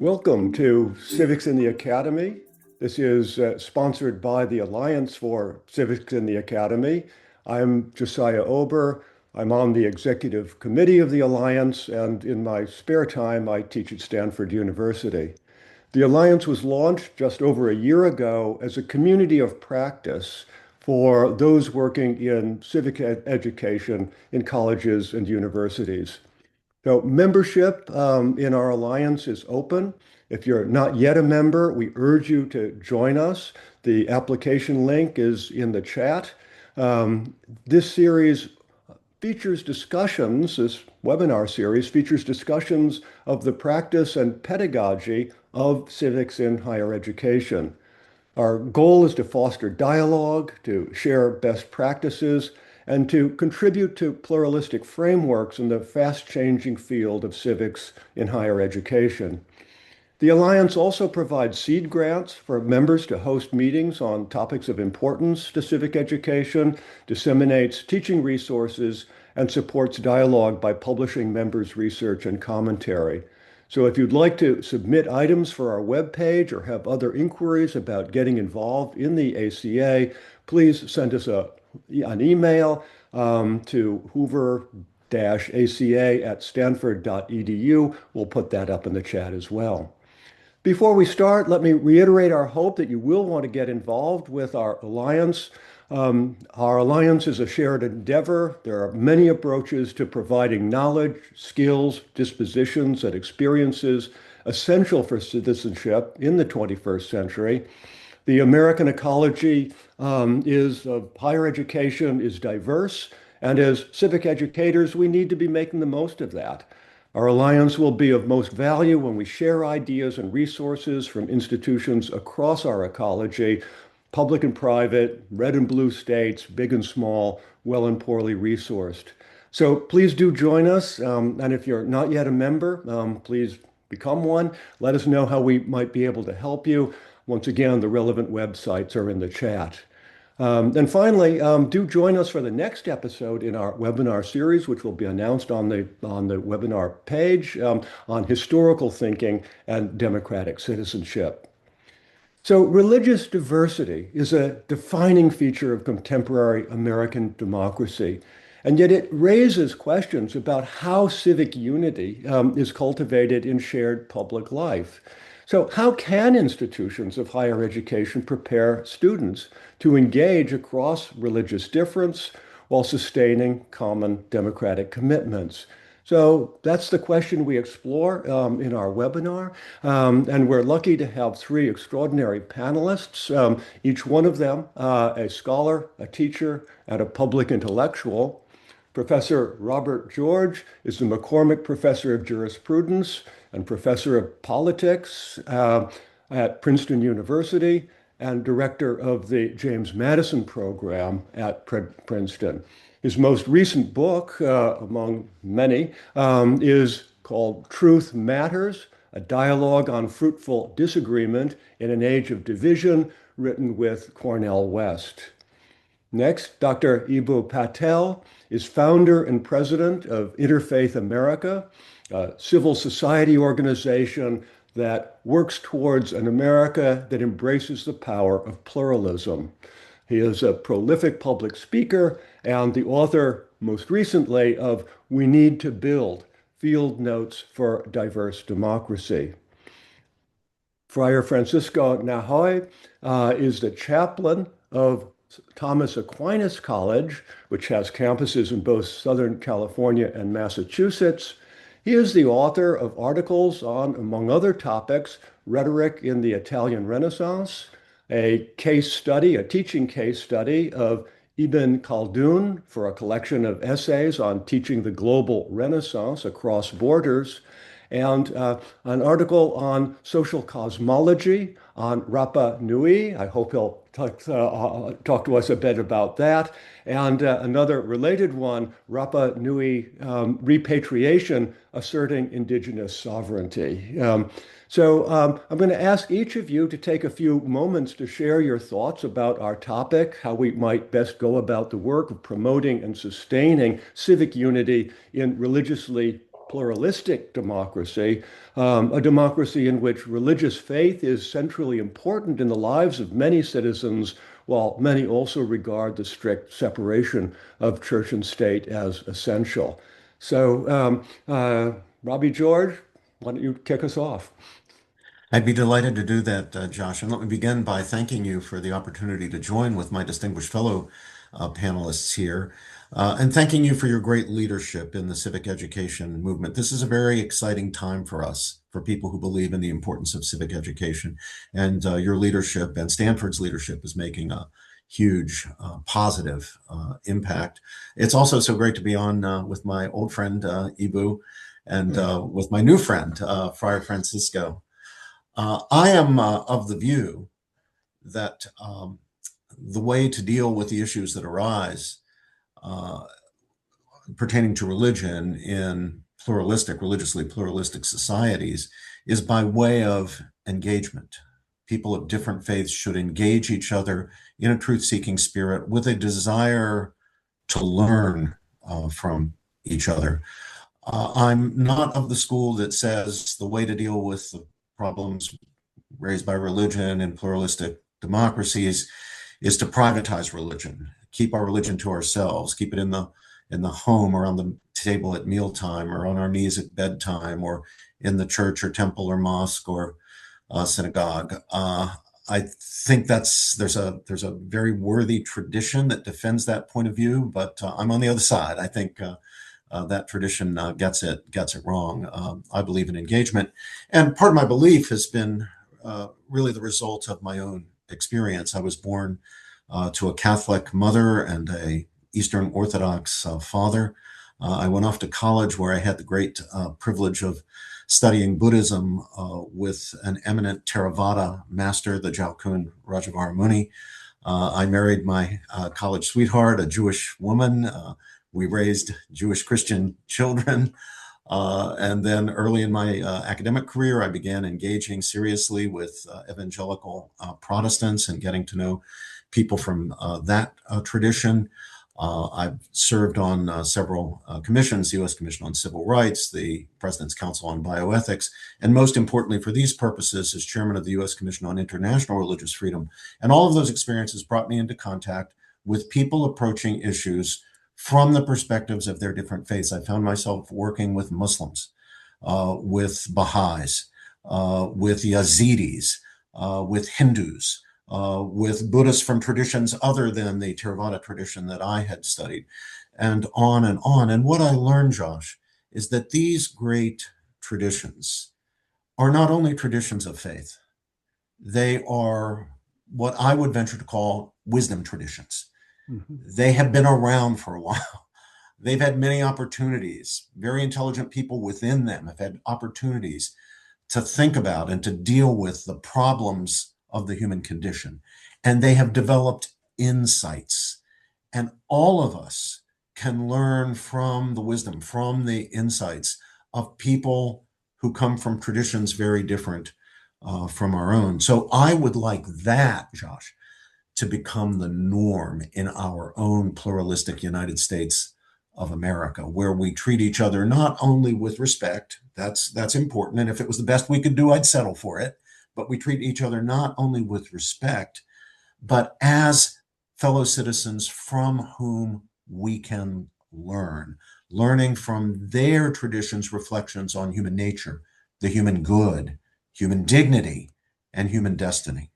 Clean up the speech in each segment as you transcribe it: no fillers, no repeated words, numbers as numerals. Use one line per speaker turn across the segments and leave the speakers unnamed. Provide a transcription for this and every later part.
Welcome to Civics in the Academy. This is sponsored by the Alliance for Civics in the Academy. I'm Josiah Ober. I'm on the executive committee of the Alliance, and in my spare time, I teach at Stanford University. The Alliance was launched just over a year ago as a community of practice for those working in civic education in colleges and universities. So membership in our alliance is open. If you're not yet a member, we urge you to join us. The application link is in the chat. This series features discussions, this webinar series features discussions of the practice and pedagogy of civics in higher education. Our goal is to foster dialogue, to share best practices, and to contribute to pluralistic frameworks in the fast-changing field of civics in higher education. The Alliance also provides seed grants for members to host meetings on topics of importance to civic education, disseminates teaching resources, and supports dialogue by publishing members' research and commentary. So if you'd like to submit items for our webpage or have other inquiries about getting involved in the ACA, please send us an email to hoover-aca@stanford.edu. We'll put that up in the chat as well. Before we start, let me reiterate our hope that you will want to get involved with our alliance. Our alliance is a shared endeavor. There are many approaches to providing knowledge, skills, dispositions, and experiences essential for citizenship in the 21st century. The American ecology of higher education is diverse, and as civic educators, we need to be making the most of that. Our alliance will be of most value when we share ideas and resources from institutions across our ecology, public and private, red and blue states, big and small, well and poorly resourced. So please do join us. And if you're not yet a member, please become one. Let us know how we might be able to help you. Once again, the relevant websites are in the chat. And finally, do join us for the next episode in our webinar series, which will be announced on the webinar page on historical thinking and democratic citizenship. So religious diversity is a defining feature of contemporary American democracy, and yet it raises questions about how civic unity is cultivated in shared public life. So how can institutions of higher education prepare students to engage across religious difference while sustaining common democratic commitments? So that's the question we explore in our webinar. And we're lucky to have three extraordinary panelists, each one of them a scholar, a teacher, and a public intellectual. Professor Robert George is the McCormick Professor of Jurisprudence and Professor of Politics at Princeton University and Director of the James Madison Program at Princeton. His most recent book, among many, is called Truth Matters, a dialogue on fruitful disagreement in an age of division, written with Cornel West. Next, Dr. Eboo Patel is founder and president of Interfaith America, a civil society organization that works towards an America that embraces the power of pluralism. He is a prolific public speaker and the author, most recently, of We Need to Build, Field Notes for Diverse Democracy. Friar Francisco Nahoy is the chaplain of Thomas Aquinas College, which has campuses in both Southern California and Massachusetts. He is the author of articles on, among other topics, rhetoric in the Italian Renaissance, a case study, a teaching case study of Ibn Khaldun for a collection of essays on teaching the global Renaissance across borders, and an article on social cosmology on Rapa Nui. I hope he'll talk to us a bit about that. And another related one, Rapa Nui repatriation, asserting indigenous sovereignty. So I'm going to ask each of you to take a few moments to share your thoughts about our topic, how we might best go about the work of promoting and sustaining civic unity in religiously pluralistic democracy, a democracy in which religious faith is centrally important in the lives of many citizens, while many also regard the strict separation of church and state as essential. So, Robbie George, why don't you kick us off?
I'd be delighted to do that, Josh. And let me begin by thanking you for the opportunity to join with my distinguished fellow panelists here, and thanking you for your great leadership in the civic education movement. This is a very exciting time for us, for people who believe in the importance of civic education. And your leadership and Stanford's leadership is making a huge positive impact. It's also so great to be on with my old friend, Eboo, and with my new friend, Friar Francisco. I am of the view that the way to deal with the issues that arise uh, pertaining to religion in religiously pluralistic societies is by way of engagement. People of different faiths should engage each other in a truth-seeking spirit with a desire to learn from each other. I'm not of the school that says the way to deal with the problems raised by religion and pluralistic democracies is to privatize religion, keep our religion to ourselves, keep it in the home or on the table at mealtime or on our knees at bedtime or in the church or temple or mosque or synagogue. I think there's a very worthy tradition that defends that point of view, but I'm on the other side. I think that tradition gets it wrong. I believe in engagement, and part of my belief has been really the result of my own experience. I was born to a Catholic mother and a Eastern Orthodox father. I went off to college where I had the great privilege of studying Buddhism with an eminent Theravada master, the Jalkun Rajavaramuni. I married my college sweetheart, a Jewish woman. We raised Jewish Christian children. And then early in my academic career, I began engaging seriously with evangelical Protestants and getting to know people from that tradition. I've served on several commissions, the U.S. Commission on Civil Rights, the President's Council on Bioethics, and most importantly for these purposes, as chairman of the U.S. Commission on International Religious Freedom. And all of those experiences brought me into contact with people approaching issues from the perspectives of their different faiths. I found myself working with Muslims, with Baha'is, with Yazidis, with Hindus, with Buddhists from traditions other than the Theravada tradition that I had studied, and on and on. And what I learned, Josh, is that these great traditions are not only traditions of faith, they are what I would venture to call wisdom traditions.
Mhm.
They have been around for a while. They've had many opportunities. Very intelligent people within them have had opportunities to think about and to deal with the problems of the human condition. And they have developed insights. And all of us can learn from the wisdom, from the insights of people who come from traditions very different from our own. So I would like that, Josh, to become the norm in our own pluralistic United States of America, where we treat each other not only with respect, that's important, and if it was the best we could do, I'd settle for it, but we treat each other not only with respect, but as fellow citizens from whom we can learn, learning from their traditions, reflections on human nature, the human good, human dignity, and human destiny.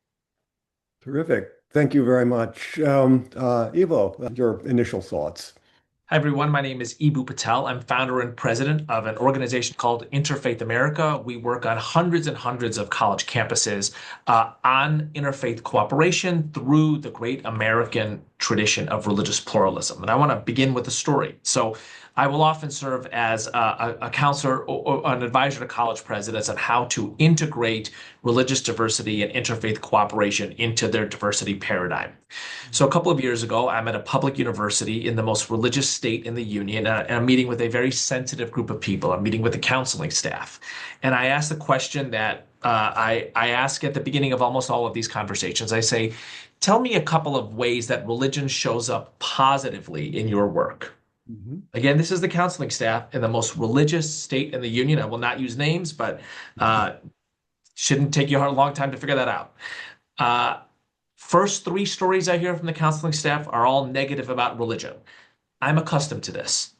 Terrific. Thank you very much. Ivo, your initial thoughts.
Hi, everyone. My name is Eboo Patel. I'm founder and president of an organization called Interfaith America. We work on hundreds and hundreds of college campuses on interfaith cooperation through the great American tradition of religious pluralism. And I want to begin with a story. So I will often serve as a counselor or an advisor to college presidents on how to integrate religious diversity and interfaith cooperation into their diversity paradigm. So a couple of years ago, I'm at a public university in the most religious state in the union, and I'm meeting with a very sensitive group of people. I'm meeting with the counseling staff. And I asked the question that I ask at the beginning of almost all of these conversations. I say, tell me a couple of ways that religion shows up positively in your work.
Mhm.
Again, this is the counseling staff in the most religious state in the union. I will not use names, but shouldn't take you a long time to figure that out. Uh, First three stories I hear from the counseling staff are all negative about religion. I'm accustomed to this.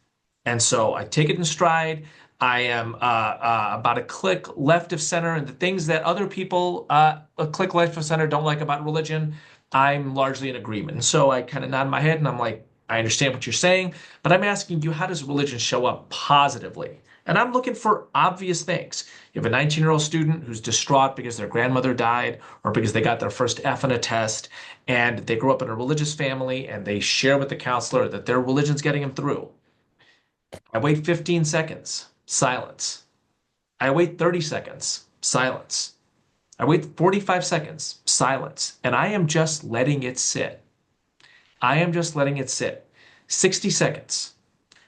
And so I take it in stride. I am about a click left of center, and the things that other people a click left of center don't like about religion, I'm largely in agreement. And so I kind of nod my head and I'm like, I understand what you're saying, but I'm asking you, how does religion show up positively? And I'm looking for obvious things. You have a 19-year-old student who's distraught because their grandmother died or because they got their first F on a test, and they grew up in a religious family and they share with the counselor that their religion's getting them through. I wait 15 seconds, silence. I wait 30 seconds, silence. I wait 45 seconds, silence. And I am just letting it sit. I am just letting it sit. 60 seconds.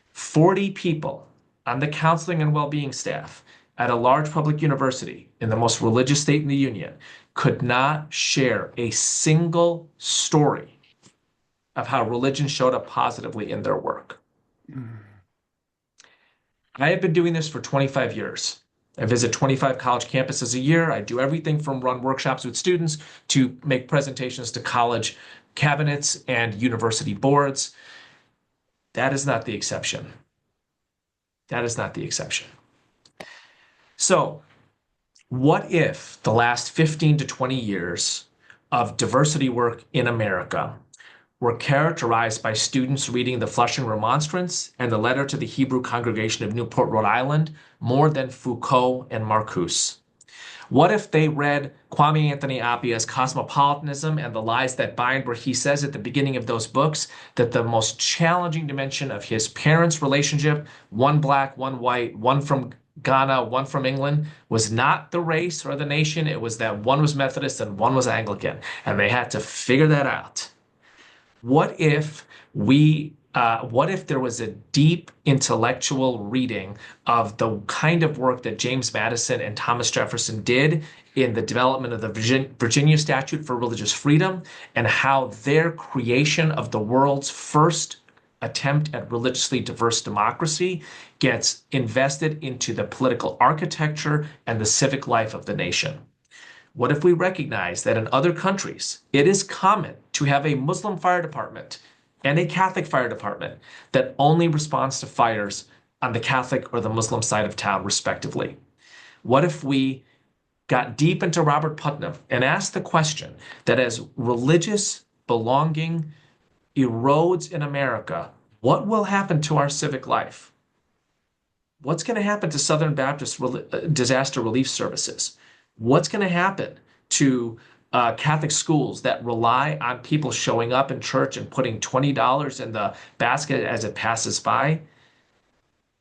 40 people on the counseling and well-being staff at a large public university in the most religious state in the union could not share a single story of how religion showed up positively in their work. I have been doing this for 25 years. I visit 25 college campuses a year. I do everything from run workshops with students to make presentations to college cabinets and university boards. That is not the exception. That is not the exception. So, what if the last 15 to 20 years of diversity work in America were characterized by students reading the Flushing Remonstrance and the Letter to the Hebrew Congregation of Newport, Rhode Island, more than Foucault and Marcuse? What if they read Kwame Anthony Appiah's Cosmopolitanism and the Lies That Bind, where he says at the beginning of those books that the most challenging dimension of his parents' relationship, one black, one white, one from Ghana, one from England, was not the race or the nation. It was that one was Methodist and one was Anglican, and they had to figure that out. What if there was a deep intellectual reading of the kind of work that James Madison and Thomas Jefferson did in the development of the Virginia Statute for Religious Freedom, and how their creation of the world's first attempt at religiously diverse democracy gets invested into the political architecture and the civic life of the nation? What if we recognize that in other countries, it is common to have a Muslim fire department and a Catholic fire department that only responds to fires on the Catholic or the Muslim side of town, respectively? What if we got deep into Robert Putnam and asked the question that as religious belonging erodes in America, what will happen to our civic life? What's going to happen to Southern Baptist disaster relief services? What's going to happen to Catholic schools that rely on people showing up in church and putting $20 in the basket as it passes by?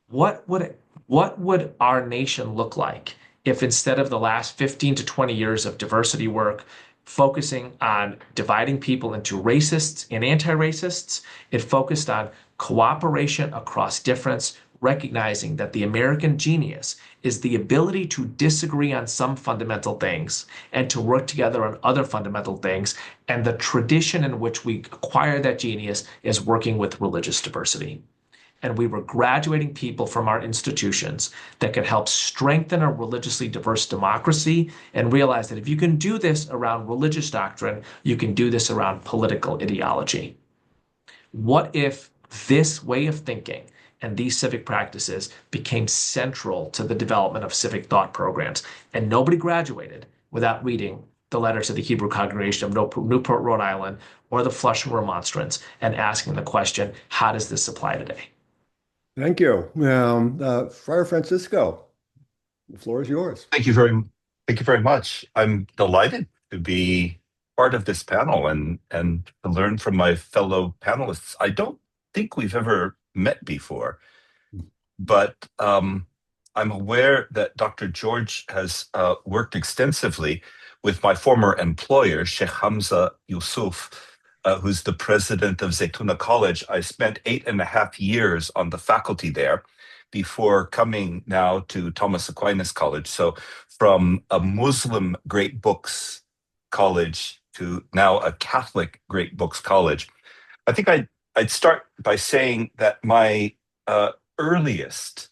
What would our nation look like if instead of the last 15 to 20 years of diversity work focusing on dividing people into racists and anti-racists, it focused on cooperation across difference, recognizing that the American genius is the ability to disagree on some fundamental things and to work together on other fundamental things. And the tradition in which we acquire that genius is working with religious diversity. And we were graduating people from our institutions that could help strengthen a religiously diverse democracy, and realize that if you can do this around religious doctrine, you can do this around political ideology. What if this way of thinking and these civic practices became central to the development of civic thought programs, and nobody graduated without reading the letter to the Hebrew Congregation of Newport, Rhode Island, or the Flushing Remonstrance, and asking the question, how does this apply today?
Thank you. Friar Francisco, the floor is yours.
Thank you very much. I'm delighted to be part of this panel and to learn from my fellow panelists. I don't think we've ever met before, but I'm aware that Dr. George has worked extensively with my former employer, Sheikh Hamza Yusuf, who's the president of Zaytuna College. I spent 8.5 years on the faculty there before coming now to Thomas Aquinas College. So from a Muslim great books college to now a Catholic great books college. I think I'd I'd start by saying that my earliest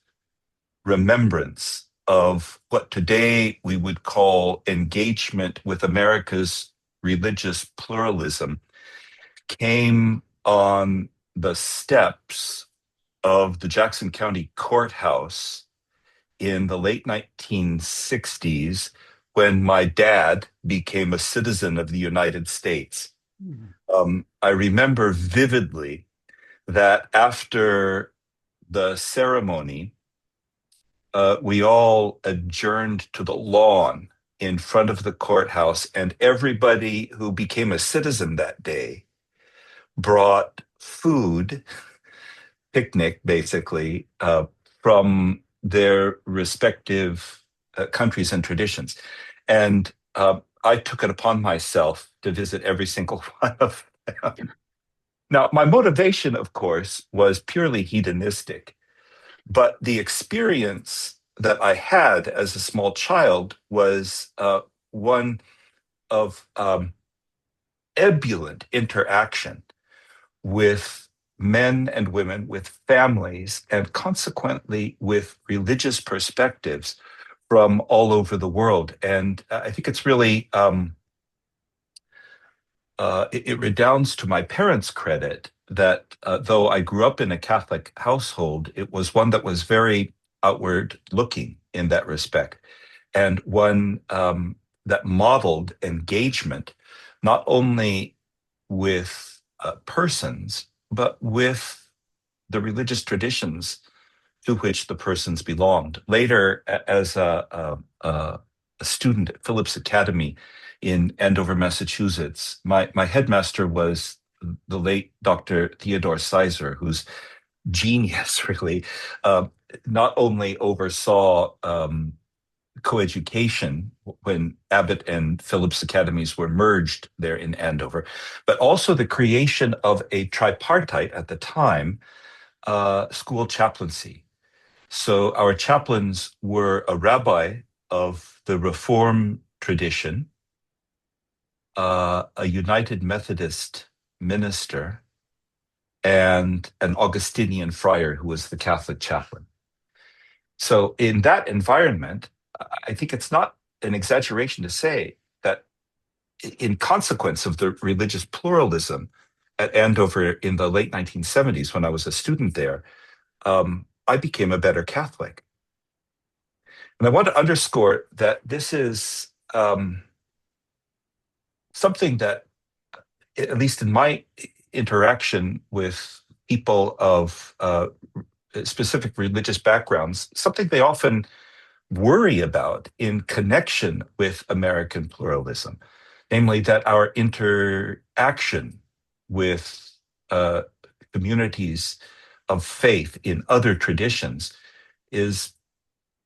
remembrance of what today we would call engagement with America's religious pluralism came on the steps of the Jackson County Courthouse in the late 1960s when my dad became a citizen of the United States. I remember vividly that after the ceremony, we all adjourned to the lawn in front of the courthouse, and everybody who became a citizen that day brought food, picnic basically, from their respective countries and traditions. And I took it upon myself to visit every single one of them. Now, my motivation, of course, was purely hedonistic, but the experience that I had as a small child was one of ebullient interaction with men and women, with families, and consequently with religious perspectives from all over the world. And I think it's really, it redounds to my parents' credit that though I grew up in a Catholic household, it was one that was very outward looking in that respect, and one that modeled engagement not only with persons, but with the religious traditions to which the persons belonged. Later, as a student at Phillips Academy in Andover, Massachusetts, my headmaster was the late Dr. Theodore Sizer, whose genius really not only oversaw coeducation when Abbott and Phillips Academies were merged there in Andover, but also the creation of a tripartite at the time school chaplaincy. So our chaplains were a rabbi of the Reform tradition, a United Methodist minister, and an Augustinian friar who was the Catholic chaplain. So in that environment, I think it's not an exaggeration to say that in consequence of the religious pluralism at Andover in the late 1970s, when I was a student there, I became a better Catholic. And I want to underscore that this is something that, at least in my interaction with people of specific religious backgrounds, something they often worry about in connection with American pluralism, namely that our interaction with communities of faith in other traditions is,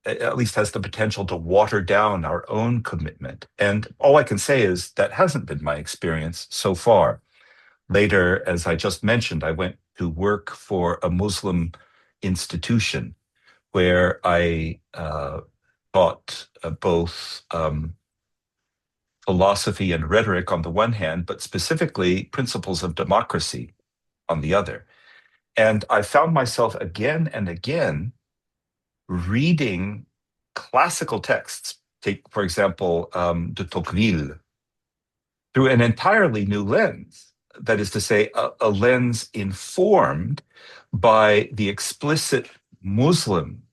at least has the potential to water down our own commitment. And all I can say is that hasn't been my experience so far. Later, as I just mentioned, I went to work for a Muslim institution where I taught both philosophy and rhetoric on the one hand, but specifically principles of democracy on the other. And I found myself again and again reading classical texts, take, for example, de Tocqueville, through an entirely new lens. That is to say, a lens informed by the explicit Muslim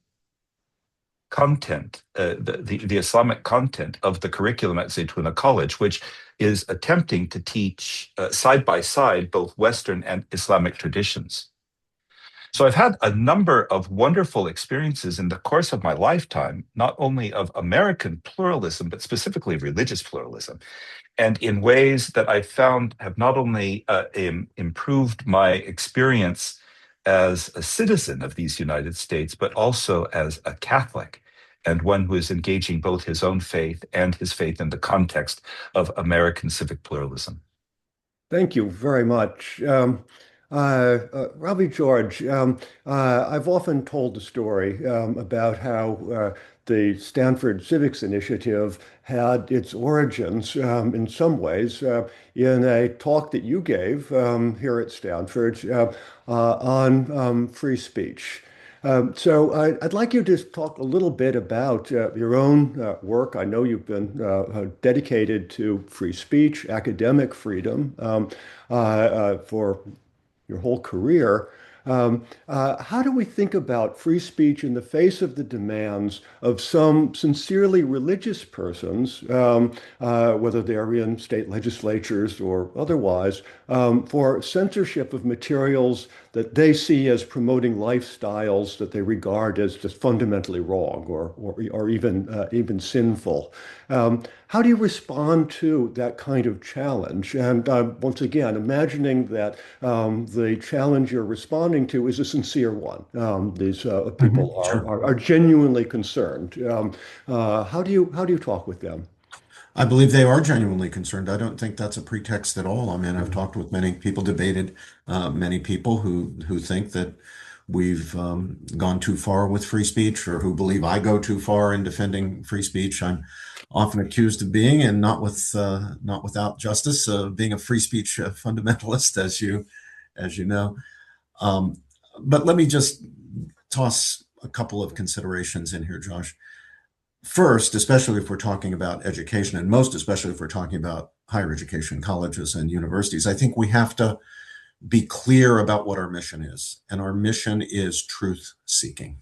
content, the Islamic content of the curriculum at Zaytuna College, which is attempting to teach side by side both Western and Islamic traditions. So I've had a number of wonderful experiences in the course of my lifetime, not only of American pluralism, but specifically religious pluralism, and in ways that I found have not only improved my experience as a citizen of these United States, but also as a Catholic, and one who is engaging both his own faith and his faith in the context of American civic pluralism.
Thank you very much. Robbie George, I've often told the story about how the Stanford Civics Initiative had its origins in some ways in a talk that you gave here at Stanford on free speech. So I'd like you to talk a little bit about your own work. I know you've been dedicated to free speech, academic freedom for your whole career. How do we think about free speech in the face of the demands of some sincerely religious persons, whether they're in state legislatures or otherwise, for censorship of materials that they see as promoting lifestyles that they regard as just fundamentally wrong or even sinful? How do you respond to that kind of challenge? And once again, imagining that the challenge you're responding to is a sincere one. These people
Sure.
are genuinely concerned. How do you talk with them?
I believe they are genuinely concerned. I don't think that's a pretext at all. I mean, I've talked with many people, debated many people who think that we've gone too far with free speech, or who believe I go too far in defending free speech. I'm often accused of being, and not without justice, being a free speech fundamentalist, as you know. Um, but let me just toss a couple of considerations in here, Josh. First, especially if we're talking about education, and most especially if we're talking about higher education, colleges and universities, I think we have to be clear about what our mission is. And our mission is truth seeking.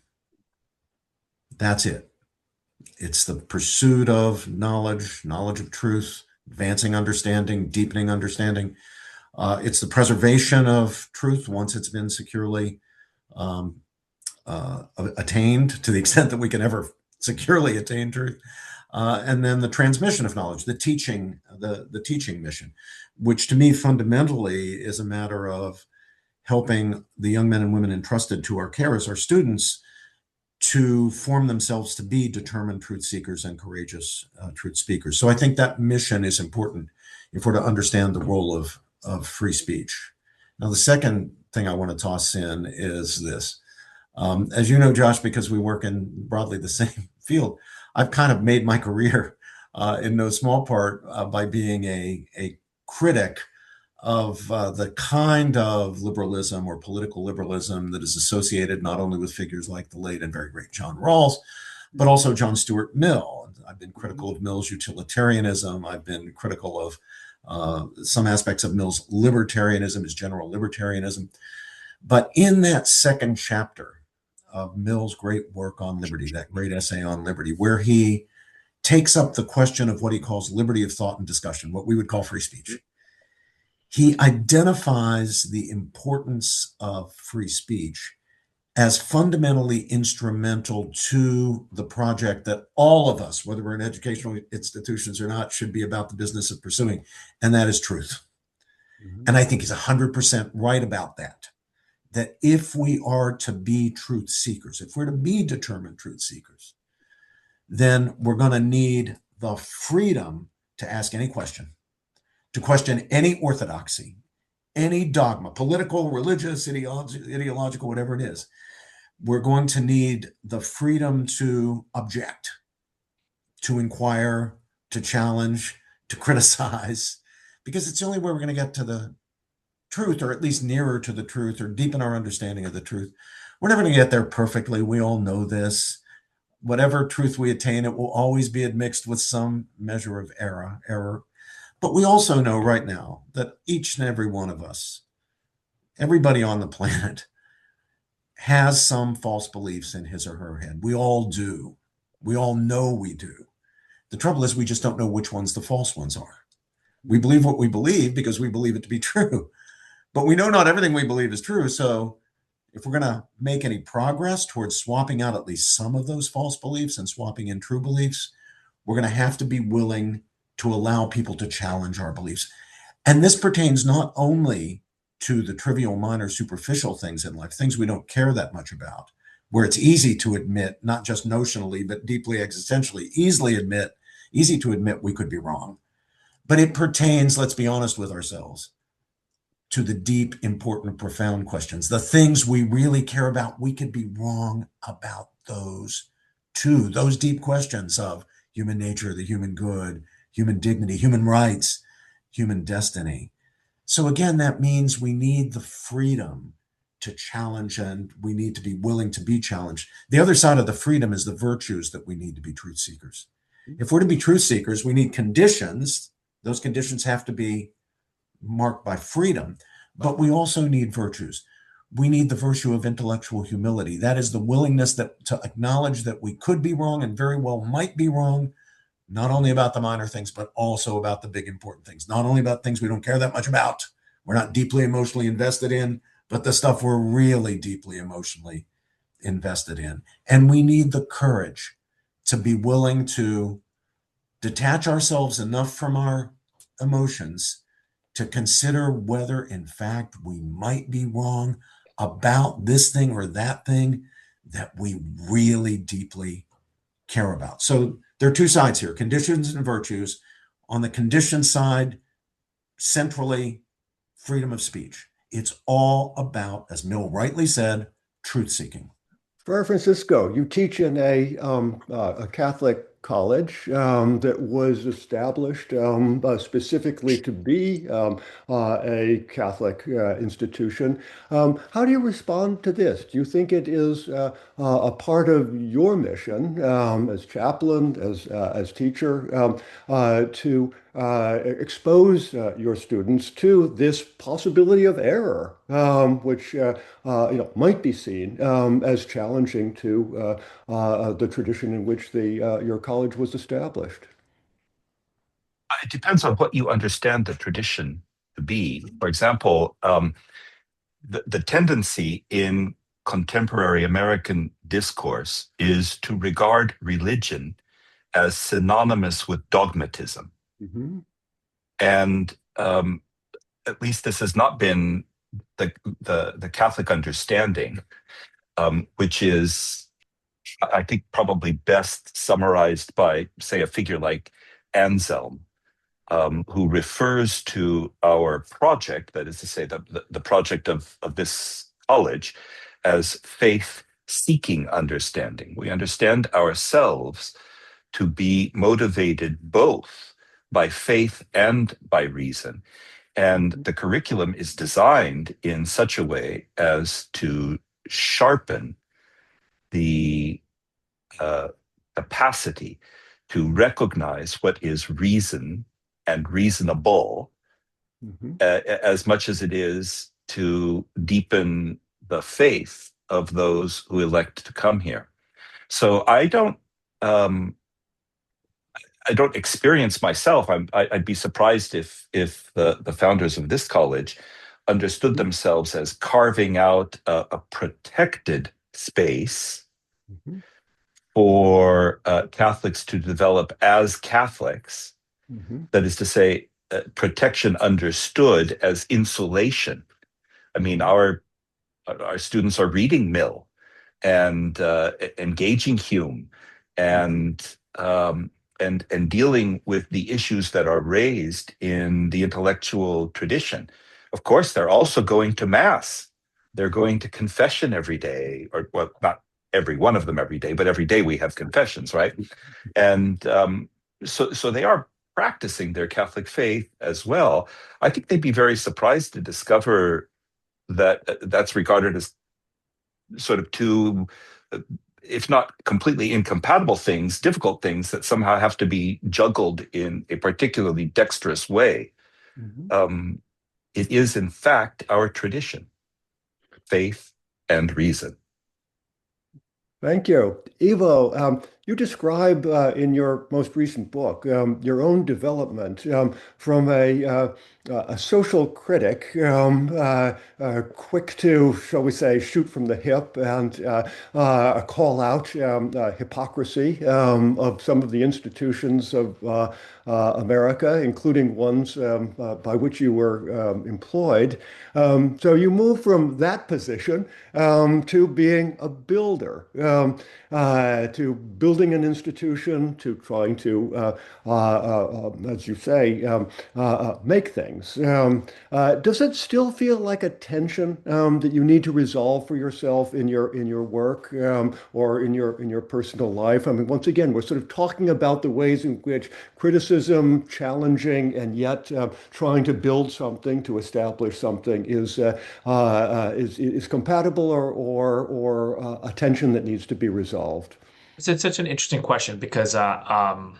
That's it. It's the pursuit of knowledge of truth, advancing understanding, deepening understanding. It's the preservation of truth once it's been securely um, attained, to the extent that we can ever securely attain truth. And then the transmission of knowledge, the teaching mission, which to me fundamentally is a matter of helping the young men and women entrusted to our care as our students to form themselves to be determined truth seekers and courageous truth speakers. So I think that mission is important if we're to understand the role of free speech. Now, the second thing I want to toss in is this. As you know, Josh, because we work in broadly the same field, I've kind of made my career in no small part by being a critic of the kind of liberalism or political liberalism that is associated not only with figures like the late and very great John Rawls, but also John Stuart Mill. I've been critical of Mill's utilitarianism. I've been critical of some aspects of Mill's libertarianism, his general libertarianism. But in that second chapter of Mill's great work on liberty, that great essay on liberty, where he takes up the question of what he calls liberty of thought and discussion, what we would call free speech, he identifies the importance of free speech as fundamentally instrumental to the project that all of us, whether we're in educational institutions or not, should be about the business of pursuing, and that is truth. Mm-hmm. And I think he's 100% right about that. That if we are to be truth seekers, if we're to be determined truth seekers, then we're going to need the freedom to ask any question, to question any orthodoxy, any dogma, political, religious, ideological, whatever it is. We're going to need the freedom to object, to inquire, to challenge, to criticize, because it's the only way we're going to get to the truth, or at least nearer to the truth, or deepen our understanding of the truth. We're never going to get there perfectly. We all know this. Whatever truth we attain, it will always be admixed with some measure of error. But we also know right now that each and every one of us, everybody on the planet, has some false beliefs in his or her head. We all do. We all know we do. The trouble is we just don't know which ones the false ones are. We believe what we believe because we believe it to be true. But we know not everything we believe is true. So if we're going to make any progress towards swapping out at least some of those false beliefs and swapping in true beliefs, we're going to have to be willing to allow people to challenge our beliefs. And this pertains not only to the trivial, minor, superficial things in life, things we don't care that much about, where it's easy to admit, not just notionally, but deeply existentially, easy to admit we could be wrong. But it pertains, let's be honest with ourselves, to the deep, important, profound questions, the things we really care about. We could be wrong about those too, those deep questions of human nature, the human good, human dignity, human rights, human destiny. So again, that means we need the freedom to challenge, and we need to be willing to be challenged. The other side of the freedom is the virtues that we need to be truth seekers. If we're to be truth seekers, we need conditions. Those conditions have to be marked by freedom, but we also need virtues. We need the virtue of intellectual humility. That is the willingness to acknowledge that we could be wrong and very well might be wrong, not only about the minor things, but also about the big important things, not only about things we don't care that much about, we're not deeply emotionally invested in, but the stuff we're really deeply emotionally invested in. And we need the courage to be willing to detach ourselves enough from our emotions to consider whether, in fact, we might be wrong about this thing or that thing that we really deeply care about. So there are two sides here, conditions and virtues. On the condition side, centrally, freedom of speech. It's all about, as Mill rightly said, truth seeking.
Friar Francisco, you teach in a Catholic college that was established specifically to be a Catholic institution. How do you respond to this? Do you think it is a part of your mission as chaplain, as teacher, to expose your students to this possibility of error, which might be seen as challenging to the tradition in which your college was established?
It depends on what you understand the tradition to be. For example, the tendency in contemporary American discourse is to regard religion as synonymous with dogmatism.
Mm-hmm.
And at least this has not been the Catholic understanding, which is, I think, probably best summarized by, say, a figure like Anselm, who refers to our project, that is to say, the project of this college, as faith-seeking understanding. We understand ourselves to be motivated both by faith and by reason. And the curriculum is designed in such a way as to sharpen the capacity to recognize what is reason and reasonable,
Mm-hmm.
as much as it is to deepen the faith of those who elect to come here. So I don't experience myself. I'd be surprised if the founders of this college understood themselves as carving out a protected space
Mm-hmm.
for Catholics to develop as Catholics.
Mm-hmm.
That is to say, protection understood as insulation. I mean, our students are reading Mill and engaging Hume and and dealing with the issues that are raised in the intellectual tradition. Of course, they're also going to Mass. They're going to confession every day, or well, not every one of them every day, but every day we have confessions, right? And so they are practicing their Catholic faith as well. I think they'd be very surprised to discover that that's regarded as sort of two, if not completely incompatible things, difficult things that somehow have to be juggled in a particularly dexterous way.
Mm-hmm.
It is, in fact, our tradition, faith and reason.
Thank you. Ivo, you describe in your most recent book your own development from a social critic, quick to, shall we say, shoot from the hip and call out hypocrisy of some of the institutions of America, including ones by which you were employed. So you move from that position to being a builder, to building building an institution to trying to, as you say, make things. Does it still feel like a tension that you need to resolve for yourself in your work or in your personal life? I mean, once again, we're sort of talking about the ways in which criticism, challenging, and yet trying to build something, to establish something, is compatible or a tension that needs to be resolved.
It's such an interesting question because I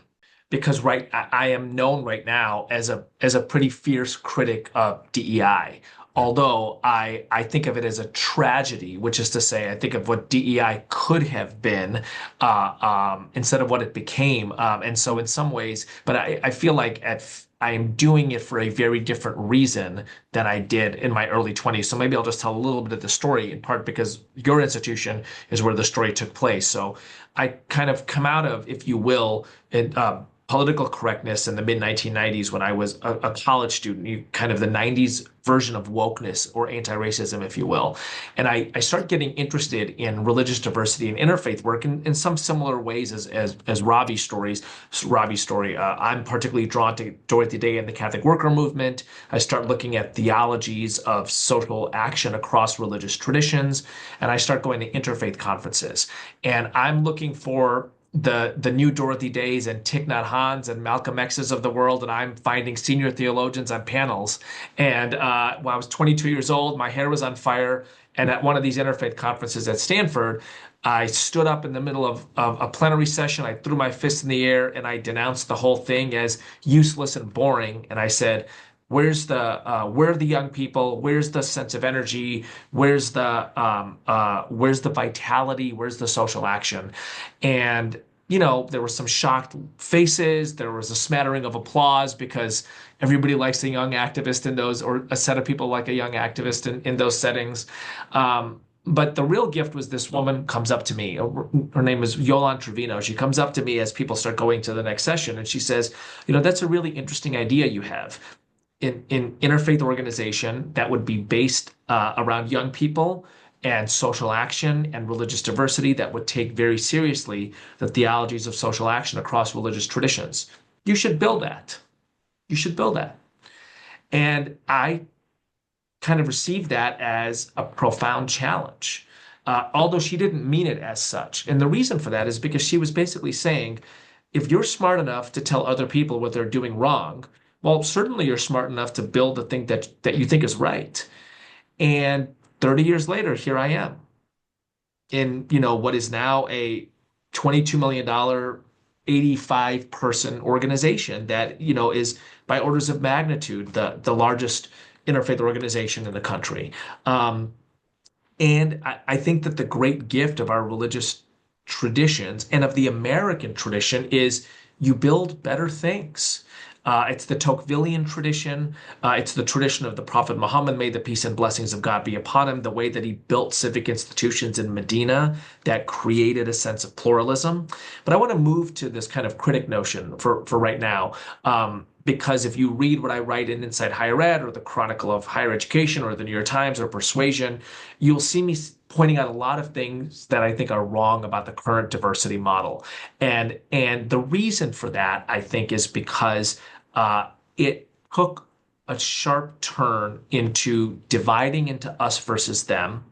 am known right now as a pretty fierce critic of DEI. Although I think of it as a tragedy, which is to say, I think of what DEI could have been instead of what it became. And so in some ways, but I feel like I am doing it for a very different reason than I did in my early 20s. So maybe I'll just tell a little bit of the story, in part because your institution is where the story took place. So I kind of come out of, if you will, political correctness in the mid 1990s when I was a college student, kind of the 90s version of wokeness or anti-racism, if you will. And I started getting interested in religious diversity and interfaith work in some similar ways as Ravi's story. I'm particularly drawn to Dorothy Day and the Catholic worker movement. I start looking at theologies of social action across religious traditions, and I start going to interfaith conferences. And I'm looking for the new Dorothy Days and Thich Nhat Hanh's and Malcolm X's of the world, and I'm finding senior theologians on panels. And when I was 22 years old, my hair was on fire. And at one of these interfaith conferences at Stanford, I stood up in the middle of a plenary session. I threw my fist in the air and I denounced the whole thing as useless and boring. And I said, where are the young people? Where's the sense of energy? Where's the vitality? Where's the social action? And there were some shocked faces. There was a smattering of applause because everybody likes a young activist in those, or a set of people like a young activist in those settings. But the real gift was this woman comes up to me. Her name is Yolande Trevino. She comes up to me as people start going to the next session, and she says, that's a really interesting idea you have. In interfaith organization that would be based around young people and social action and religious diversity that would take very seriously the theologies of social action across religious traditions. You should build that. You should build that. And I kind of received that as a profound challenge, although she didn't mean it as such. And the reason for that is because she was basically saying, if you're smart enough to tell other people what they're doing wrong, well, certainly you're smart enough to build the thing that you think is right. And 30 years later, here I am in, what is now a $22 million, 85-person organization that, is by orders of magnitude, the largest interfaith organization in the country. And I think that the great gift of our religious traditions and of the American tradition is you build better things. It's the Tocquevillian tradition. It's the tradition of the Prophet Muhammad, may the peace and blessings of God be upon him, the way that he built civic institutions in Medina that created a sense of pluralism. But I want to move to this kind of critic notion for right now, because if you read what I write in Inside Higher Ed or the Chronicle of Higher Education or the New York Times or Persuasion, you'll see me pointing out a lot of things that I think are wrong about the current diversity model. And the reason for that, I think, is because it took a sharp turn into dividing into us versus them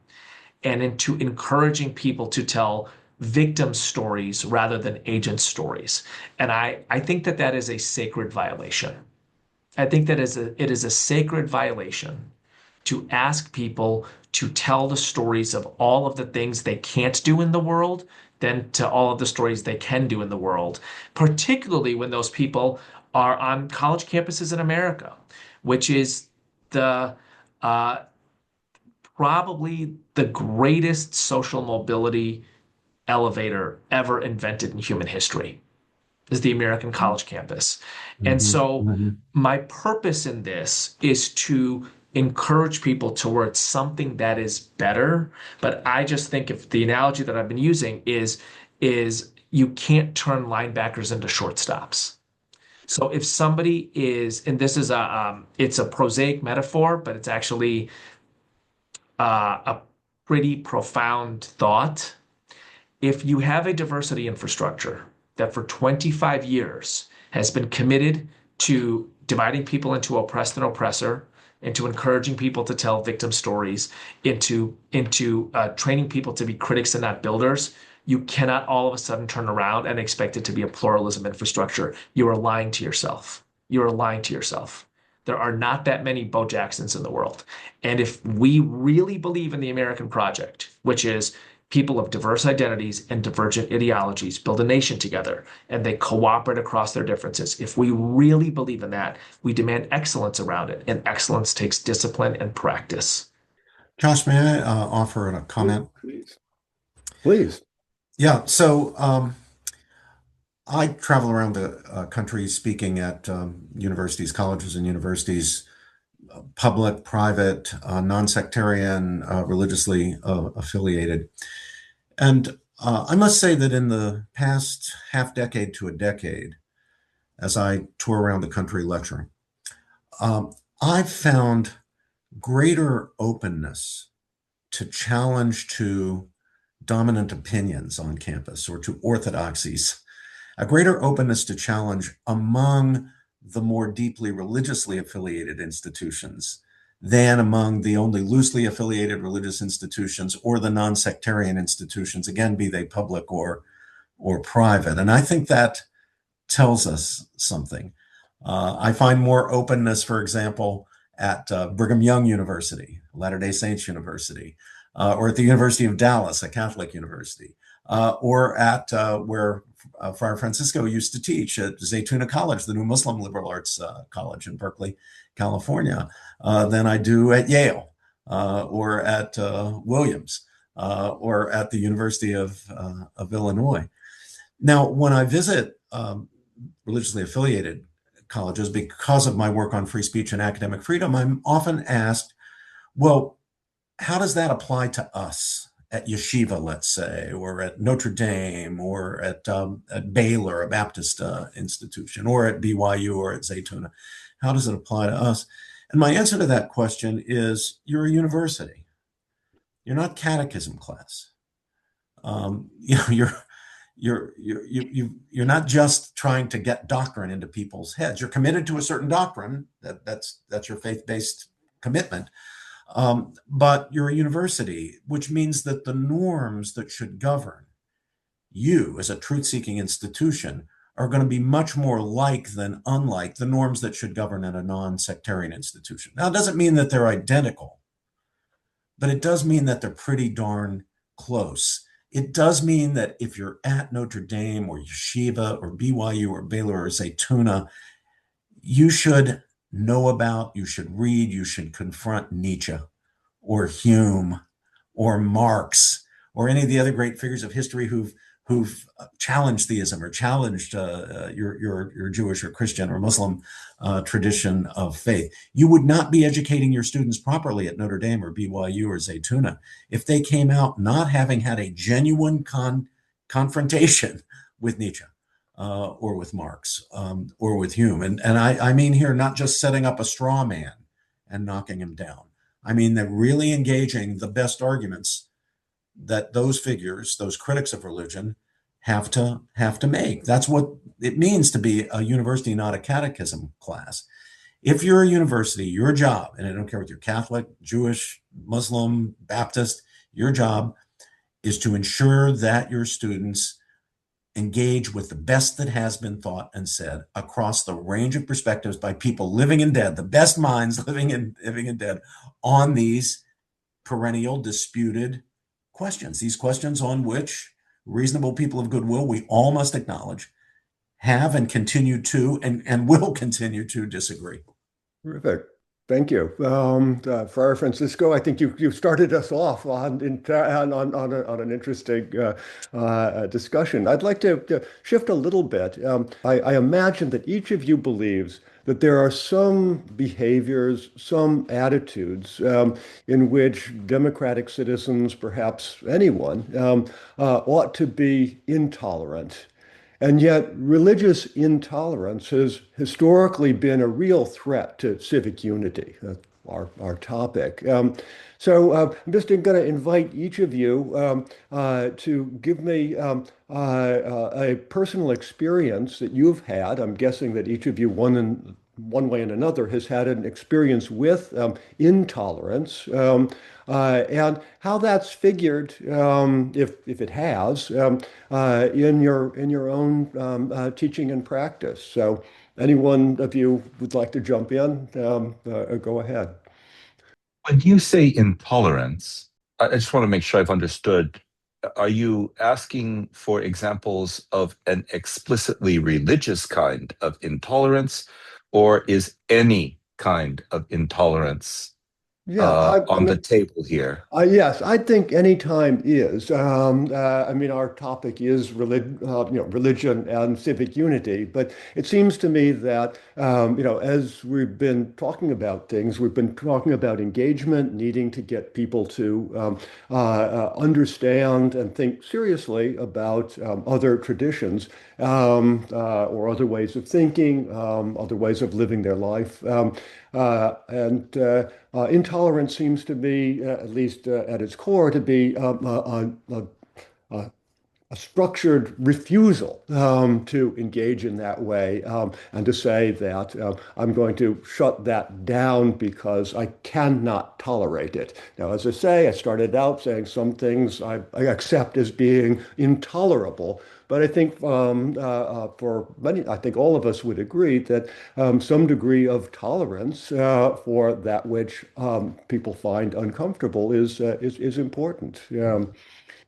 and into encouraging people to tell victim stories rather than agent stories. And I think that is a sacred violation. I think that it is a sacred violation to ask people to tell the stories of all of the things they can't do in the world than to all of the stories they can do in the world, particularly when those people are on college campuses in America, which is probably the greatest social mobility elevator ever invented in human history, is the American college campus. And so my purpose in this is to encourage people towards something that is better. But I just think if the analogy that I've been using is you can't turn linebackers into shortstops. So if somebody is, and this is it's a prosaic metaphor, but it's actually a pretty profound thought. if you have a diversity infrastructure that for 25 years has been committed to dividing people into oppressed and oppressor, into encouraging people to tell victim stories, into training people to be critics and not builders, you cannot all of a sudden turn around and expect it to be a pluralism infrastructure. You are lying to yourself. You are lying to yourself. There are not that many Bo Jacksons in the world. And if we really believe in the American project, which is people of diverse identities and divergent ideologies build a nation together and they cooperate across their differences, if we really believe in that, we demand excellence around it. And excellence takes discipline and practice.
Josh, may I offer a comment?
Please. Please.
Yeah, so I travel around the country speaking at universities, colleges, and universities, public, private, non-sectarian, religiously affiliated. And I must say that in the past half decade to a decade, as I tour around the country lecturing, I've found greater openness to challenge to dominant opinions on campus or to orthodoxies, a greater openness to challenge among the more deeply religiously affiliated institutions than among the only loosely affiliated religious institutions or the non-sectarian institutions, again, be they public or private. And I think that tells us something. I find more openness, for example, at Brigham Young University, Latter-day Saints University, or at the University of Dallas, a Catholic university, or at where Friar Francisco used to teach at Zaytuna College, the new Muslim liberal arts college in Berkeley, California, than I do at Yale or at Williams or at the University of Illinois. Now, when I visit religiously affiliated colleges, because of my work on free speech and academic freedom, I'm often asked, well, how does that apply to us at Yeshiva, let's say, or at Notre Dame, or at Baylor, a Baptist institution, or at BYU, or at Zaytuna? How does it apply to us? And my answer to that question is, you're a university. You're not catechism class. You're not just trying to get doctrine into people's heads. You're committed to a certain doctrine. That's your faith-based commitment. But you're a university, which means that the norms that should govern you as a truth-seeking institution are going to be much more like than unlike the norms that should govern at a non-sectarian institution. Now, it doesn't mean that they're identical, but it does mean that they're pretty darn close. It does mean that if you're at Notre Dame or Yeshiva or BYU or Baylor or Zaytuna, you should know about, you should read, you should confront Nietzsche or Hume or Marx or any of the other great figures of history who've challenged theism or challenged your Jewish or Christian or Muslim tradition of faith. You would not be educating your students properly at Notre Dame or BYU or Zaytuna if they came out not having had a genuine confrontation with Nietzsche or with Marx or with Hume. And I mean here, not just setting up a straw man and knocking him down. I mean that really engaging the best arguments that those figures, those critics of religion, have to make. That's what it means to be a university, not a catechism class. If you're a university, your job, and I don't care if you're Catholic, Jewish, Muslim, Baptist, your job is to ensure that your students engage with the best that has been thought and said across the range of perspectives by people living and dead, the best minds living and dead, on these perennial disputed questions, these questions on which reasonable people of goodwill, we all must acknowledge, have and continue to and will continue to disagree.
Terrific. Thank you. Friar Francisco, I think you've started us off on an interesting discussion. I'd like to shift a little bit. I imagine that each of you believes that there are some behaviors, some attitudes in which democratic citizens, perhaps anyone, ought to be intolerant. And yet, religious intolerance has historically been a real threat to civic unity, our topic. So I'm just going to invite each of you to give me a personal experience that you've had. I'm guessing that each of you, one way and another, has had an experience with intolerance, and how that's figured, if it has, in your own teaching and practice. So, any one of you would like to jump in? Go ahead.
When you say intolerance, I just want to make sure I've understood. Are you asking for examples of an explicitly religious kind of intolerance, or is any kind of intolerance
Yeah, I
on the
mean,
table here?
yes, I think any time is. I mean, our topic is religion and civic unity, but it seems to me that as we've been talking about things, we've been talking about engagement, needing to get people to understand and think seriously about other traditions or other ways of thinking, other ways of living their life. And Intolerance seems to be, at least at its core, to be a structured refusal to engage in that way and to say that I'm going to shut that down because I cannot tolerate it. Now, as I say, I started out saying some things I accept as being intolerable. But I think for many, I think all of us would agree that some degree of tolerance for that which people find uncomfortable is important.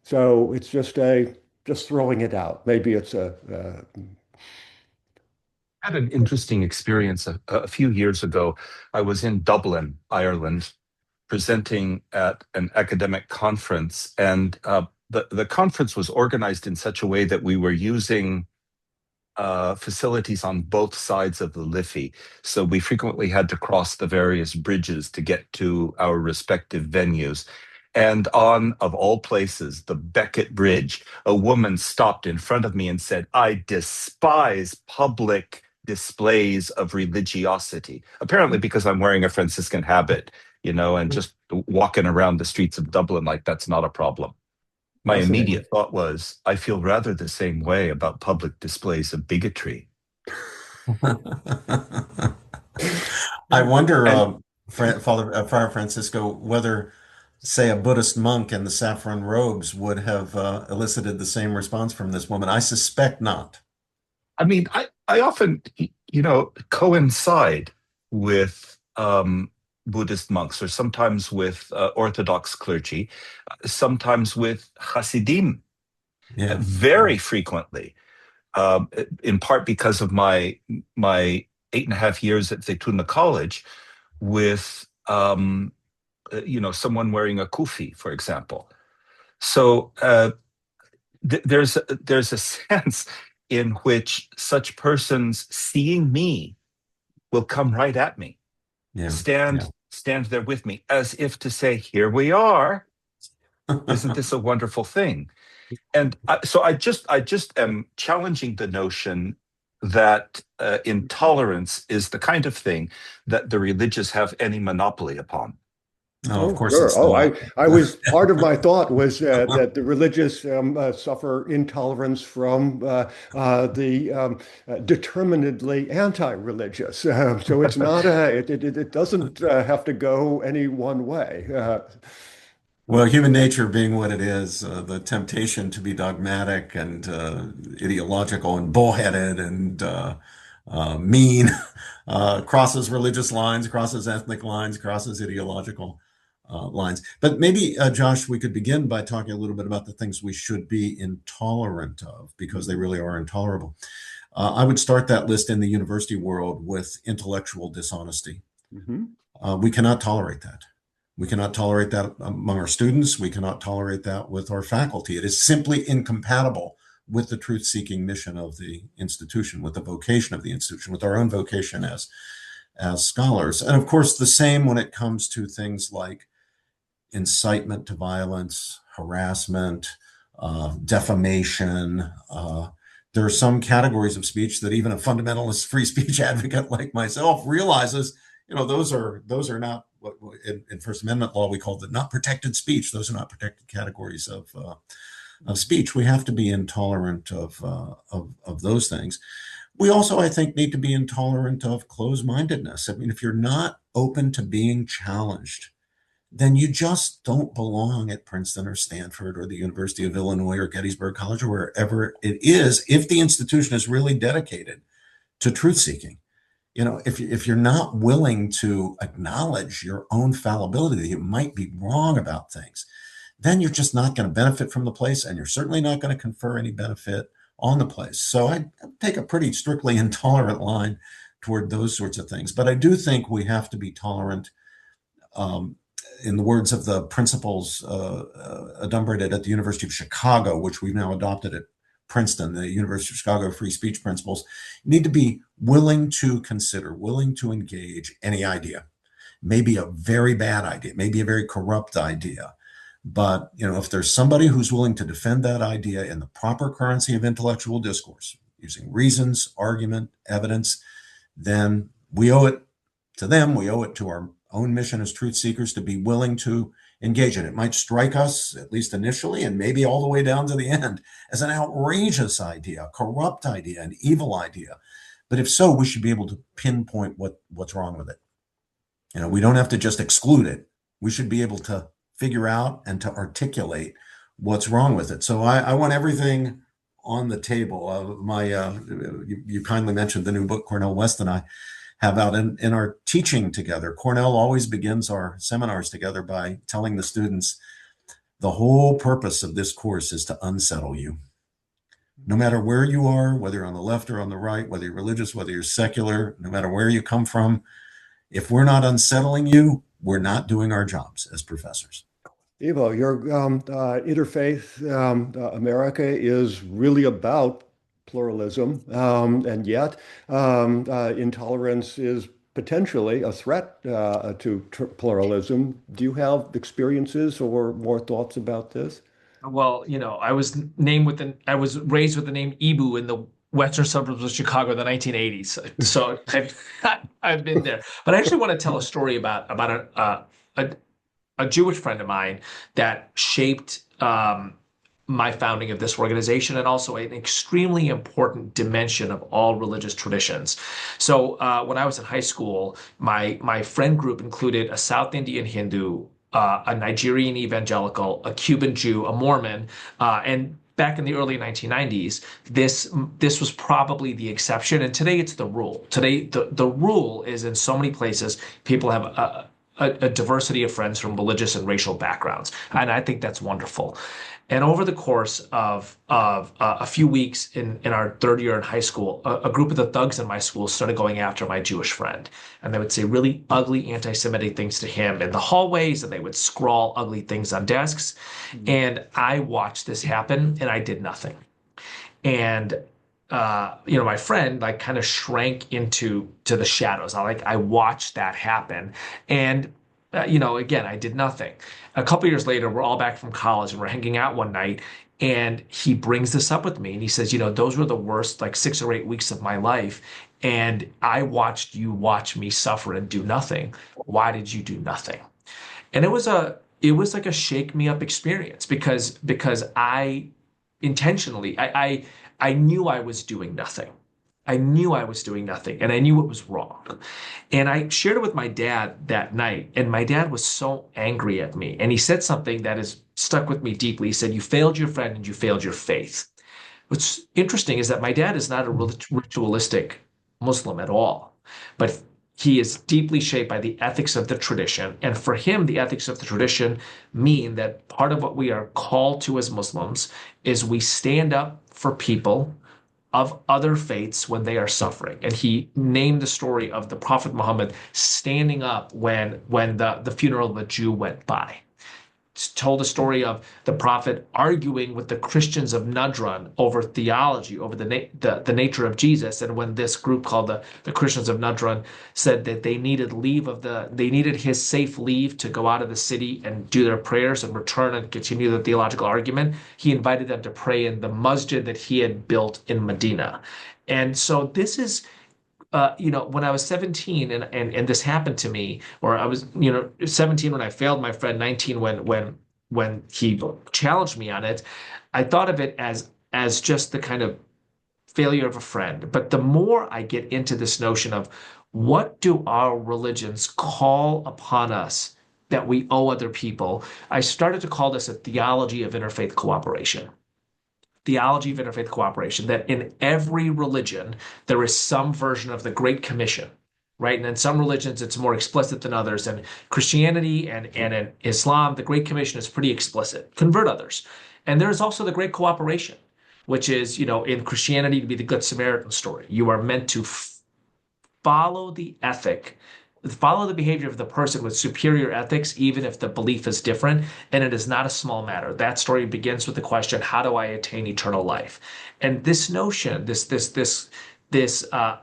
So it's just throwing it out. Maybe it's
I had an interesting experience a few years ago. I was in Dublin, Ireland, presenting at an academic conference, and the conference was organized in such a way that we were using facilities on both sides of the Liffey. So we frequently had to cross the various bridges to get to our respective venues. And on, of all places, the Beckett Bridge, a woman stopped in front of me and said, "I despise public displays of religiosity." Apparently, because I'm wearing a Franciscan habit, and just walking around the streets of Dublin like that's not a problem. My
fascinating.
immediate thought was, I feel rather the same way about public displays of bigotry.
I wonder,
And
Father Francisco, whether, say, a Buddhist monk in the saffron robes would have elicited the same response from this woman. I suspect not.
I mean, I often, coincide with Buddhist monks, or sometimes with Orthodox clergy, sometimes with Hasidim,
Yeah.
very frequently, in part because of my 8.5 years at Zaytuna College, with someone wearing a kufi, for example. So there's a sense in which such persons seeing me will come right at me,
Yeah.
stand there with me, as if to say, "Here we are. Isn't this a wonderful thing?" And so I just am challenging the notion that intolerance is the kind of thing that the religious have any monopoly upon.
No, of
Oh,
course
sure.
it's
Oh,
not.
I was part of my thought was that the religious suffer intolerance from the determinedly anti-religious. So it's not it doesn't have to go any one way.
Well, human nature being what it is, the temptation to be dogmatic and ideological and bullheaded and mean crosses religious lines, crosses ethnic lines, crosses ideological lines. But maybe, Josh, we could begin by talking a little bit about the things we should be intolerant of, because they really are intolerable. I would start that list in the university world with intellectual dishonesty.
Mhm.
We cannot tolerate that. We cannot tolerate that among our students. We cannot tolerate that with our faculty. It is simply incompatible with the truth-seeking mission of the institution, with the vocation of the institution, with our own vocation as scholars. And of course, the same when it comes to things like incitement to violence, harassment, defamation. There are some categories of speech that even a fundamentalist free speech advocate like myself realizes, those are not in First Amendment law we call the not protected speech. Those are not protected categories of speech. We have to be intolerant of those things. We also, I think, need to be intolerant of closed-mindedness. I mean, if you're not open to being challenged, then you just don't belong at Princeton or Stanford or the University of Illinois or Gettysburg College or wherever it is, if the institution is really dedicated to truth-seeking. You know, if you're not willing to acknowledge your own fallibility, that you might be wrong about things, then you're just not going to benefit from the place, and you're certainly not going to confer any benefit on the place. So I take a pretty strictly intolerant line toward those sorts of things. But I do think we have to be tolerant, in the words of the principles adumbrated at the University of Chicago, which we've now adopted at Princeton, the University of Chicago free speech principles. You need to be willing to consider, willing to engage any idea. Maybe a very bad idea, maybe a very corrupt idea. But, you know, if there's somebody who's willing to defend that idea in the proper currency of intellectual discourse, using reasons, argument, evidence, then we owe it to them. We owe it to our own mission as truth seekers to be willing to engage in it. It might strike us, at least initially, and maybe all the way down to the end, as an outrageous idea, a corrupt idea, an evil idea. But if so, we should be able to pinpoint what's wrong with it. You know, we don't have to just exclude it. We should be able to figure out and to articulate what's wrong with it. So I want everything on the table. You kindly mentioned the new book Cornell West and I have out in our teaching together. Cornell always begins our seminars together by telling the students, the whole purpose of this course is to unsettle you. No matter where you are, whether you're on the left or on the right, whether you're religious, whether you're secular, no matter where you come from, if we're not unsettling you, we're not doing our jobs as professors.
Eboo, your interfaith America is really about pluralism, and yet intolerance is potentially a threat to pluralism. Do you have experiences or more thoughts about this?
Well, you know, I was raised with the name Eboo in the western suburbs of Chicago in the 1980s. So I've been there. But I actually want to tell a story about a Jewish friend of mine that shaped my founding of this organization, and also an extremely important dimension of all religious traditions. So when I was in high school, my friend group included a South Indian Hindu, a Nigerian evangelical, a Cuban Jew, a Mormon, and back in the early 1990s, this was probably the exception, and today it's the rule. Today, the rule is in so many places, people have a diversity of friends from religious and racial backgrounds, and I think that's wonderful. And over the course of a few weeks in our third year in high school, a group of the thugs in my school started going after my Jewish friend. And they would say really ugly anti-Semitic things to him in the hallways, and they would scrawl ugly things on desks. And I watched this happen, and I did nothing. And you know, my friend like kind of shrank into the shadows. I watched that happen, and you know, again, I did nothing. A couple years later, we're all back from college and we're hanging out one night, and he brings this up with me, and he says, you know, those were the worst like 6 or 8 weeks of my life, and I watched you watch me suffer and do nothing. Why did you do nothing? And it was like a shake me up experience because I intentionally I knew I was doing nothing. I knew I was doing nothing, and I knew it was wrong. And I shared it with my dad that night, and my dad was so angry at me. And he said something that has stuck with me deeply. He said, "You failed your friend and you failed your faith." What's interesting is that my dad is not a ritualistic Muslim at all, but he is deeply shaped by the ethics of the tradition. And for him, the ethics of the tradition mean that part of what we are called to as Muslims is we stand up for people of other faiths when they are suffering. And he named the story of the Prophet Muhammad standing up when the funeral of a Jew went by. Told the story of the prophet arguing with the Christians of Najran over theology, over the nature of Jesus. And when this group called the Christians of Najran said that they needed his safe leave to go out of the city and do their prayers and return and continue the theological argument, he invited them to pray in the masjid that he had built in Medina. And so this is when I was 17 and this happened to me, or I was, 17 when I failed my friend, 19 when he challenged me on it, I thought of it as just the kind of failure of a friend. But the more I get into this notion of what do our religions call upon us that we owe other people, I started to call this a theology of interfaith cooperation. Theology of interfaith cooperation, that in every religion, there is some version of the Great Commission, right? And in some religions, it's more explicit than others. And Christianity and in Islam, the Great Commission is pretty explicit: convert others. And there's also the Great Cooperation, which is, in Christianity, to be the Good Samaritan story. You are meant to follow the ethic, follow the behavior of the person with superior ethics, even if the belief is different. And it is not a small matter. That story begins with the question, how do I attain eternal life? And this notion, this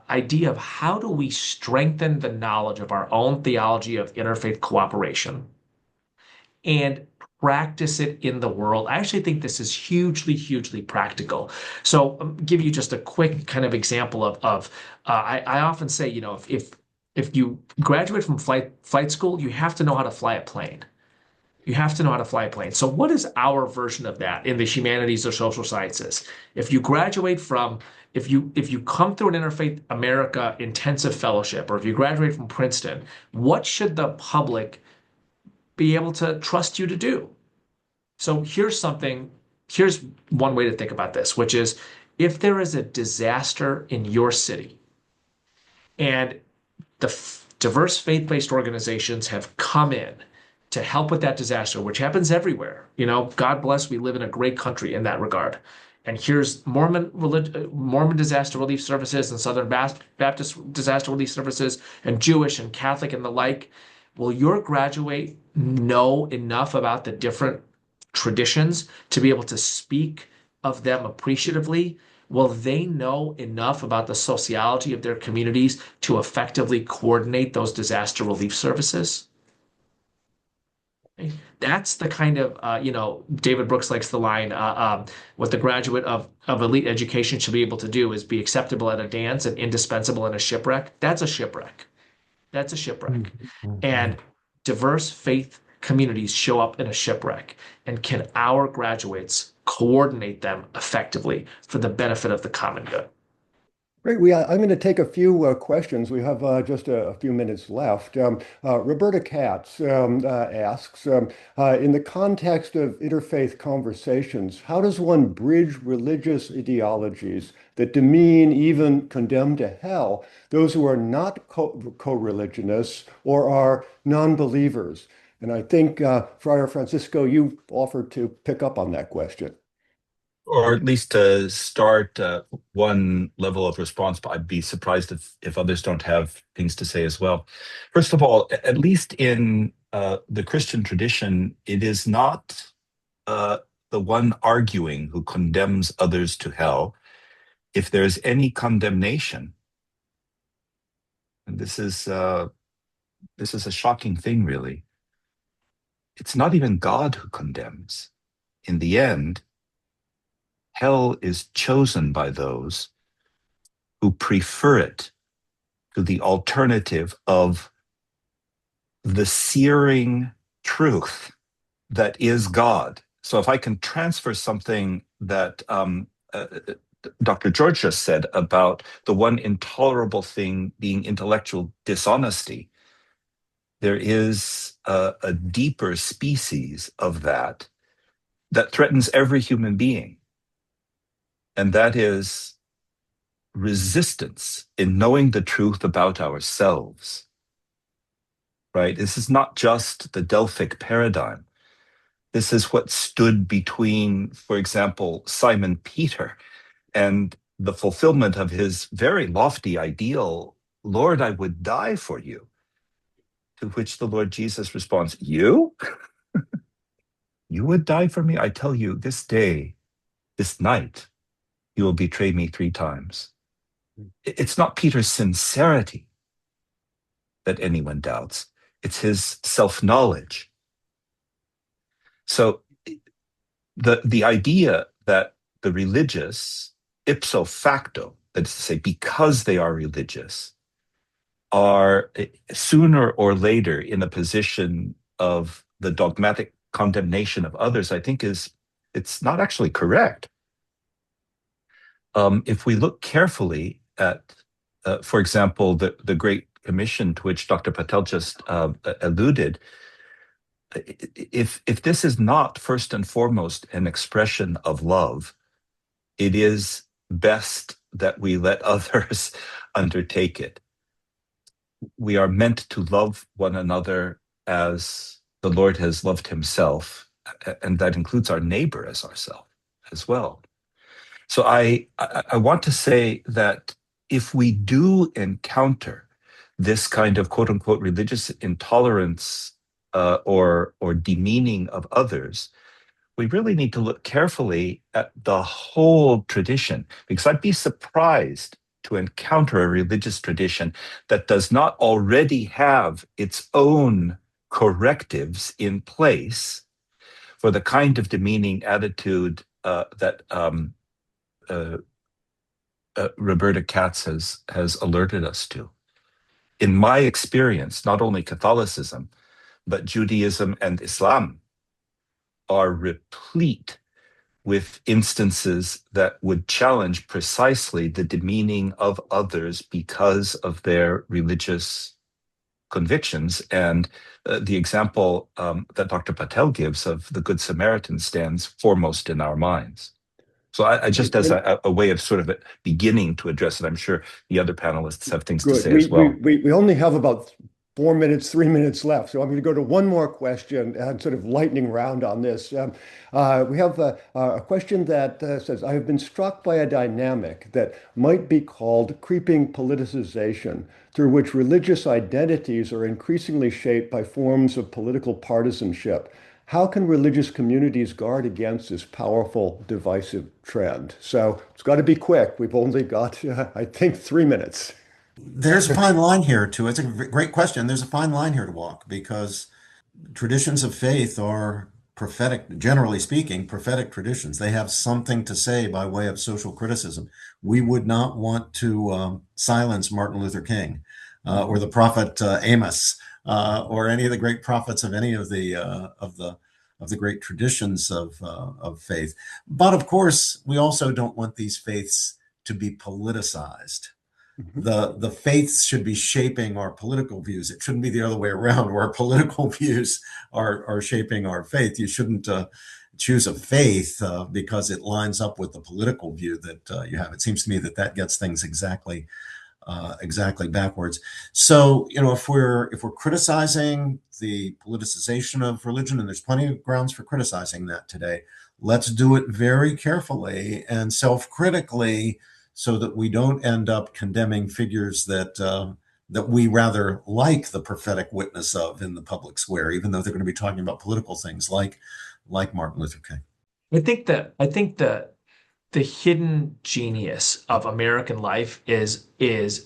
idea of how do we strengthen the knowledge of our own theology of interfaith cooperation and practice it in the world. I actually think this is hugely, hugely practical. So give you just a quick kind of example of I often say, if you graduate from flight school, you have to know how to fly a plane. You have to know how to fly a plane. So what is our version of that in the humanities or social sciences? If you graduate from, if you come through an Interfaith America intensive fellowship, or if you graduate from Princeton, what should the public be able to trust you to do? So here's one way to think about this, which is if there is a disaster in your city and the diverse faith-based organizations have come in to help with that disaster, which happens everywhere. God bless, we live in a great country in that regard. And here's Mormon disaster relief services and Southern Baptist disaster relief services and Jewish and Catholic and the like. Will your graduate know enough about the different traditions to be able to speak of them appreciatively? Will they know enough about the sociology of their communities to effectively coordinate those disaster relief services? That's the kind of, David Brooks likes the line, what the graduate of elite education should be able to do is be acceptable at a dance and indispensable in a shipwreck. That's a shipwreck. That's a shipwreck. And diverse faith communities show up in a shipwreck. And can our graduates coordinate them effectively for the benefit of the common good?
Great. I'm going to take a few questions. We have just a few minutes left. Roberta Katz asks, in the context of interfaith conversations, how does one bridge religious ideologies that demean, even condemn to hell, those who are not co-religionists or are non-believers? And I think, Friar Francisco, you offered to pick up on that question.
Or at least to start one level of response, but I'd be surprised if others don't have things to say as well. First of all, at least in the Christian tradition, it is not the one arguing who condemns others to hell. If there's any condemnation, and this is a shocking thing, really, it's not even God who condemns. In the end, hell is chosen by those who prefer it to the alternative of the searing truth that is God. So if I can transfer something that Dr. George just said about the one intolerable thing being intellectual dishonesty, there is a deeper species of that threatens every human being. And that is resistance in knowing the truth about ourselves, right? This is not just the Delphic paradigm. This is what stood between, for example, Simon Peter and the fulfillment of his very lofty ideal, Lord, I would die for you. To which the Lord Jesus responds, you? You would die for me? I tell you, this day, this night, you will betray me 3 times. It's not Peter's sincerity that anyone doubts. It's his self-knowledge. So the idea that the religious, ipso facto, that is to say, because they are religious, are sooner or later in a position of the dogmatic condemnation of others, I think it's not actually correct. If we look carefully at, for example, the Great Commission to which Dr. Patel just alluded, if this is not first and foremost an expression of love, it is best that we let others undertake it. We are meant to love one another as the Lord has loved himself, and that includes our neighbor as ourselves as well. So I want to say that if we do encounter this kind of quote unquote religious intolerance or demeaning of others, we really need to look carefully at the whole tradition, because I'd be surprised to encounter a religious tradition that does not already have its own correctives in place for the kind of demeaning attitude that Roberta Katz has alerted us to. In my experience, not only Catholicism, but Judaism and Islam are replete with instances that would challenge precisely the demeaning of others because of their religious convictions. And the example that Dr. Patel gives of the Good Samaritan stands foremost in our minds. So I just as a way of sort of beginning to address it, I'm sure the other panelists have things to say as well.
We only have about 4 minutes, 3 minutes left. So I'm going to go to one more question and sort of lightning round on this. We have a question that says, I have been struck by a dynamic that might be called creeping politicization, through which religious identities are increasingly shaped by forms of political partisanship. How can religious communities guard against this powerful, divisive trend? So it's got to be quick. We've only got, I think, 3 minutes.
There's a fine line here too. It's a great question. There's a fine line here to walk because traditions of faith are prophetic, generally speaking, prophetic traditions. They have something to say by way of social criticism. We would not want to silence Martin Luther King or the prophet Amos or any of the great prophets of any of the great traditions of faith. But of course, we also don't want these faiths to be politicized. The faiths should be shaping our political views. It shouldn't be the other way around, where our political views are shaping our faith. You shouldn't choose a faith because it lines up with the political view that you have. It seems to me that gets things exactly backwards. So, if we're criticizing the politicization of religion, and there's plenty of grounds for criticizing that today, let's do it very carefully and self-critically, so that we don't end up condemning figures that we rather like the prophetic witness of in the public square, even though they're going to be talking about political things like Martin Luther King.
I think the hidden genius of American life is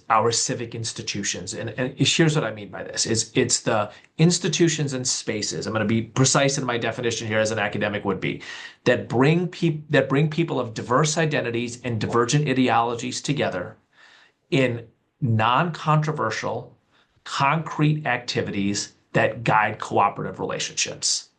our civic institutions, and here's what I mean by this: it's the institutions and spaces. I'm going to be precise in my definition here, as an academic would be, that bring people of diverse identities and divergent ideologies together in non-controversial, concrete activities that guide cooperative relationships.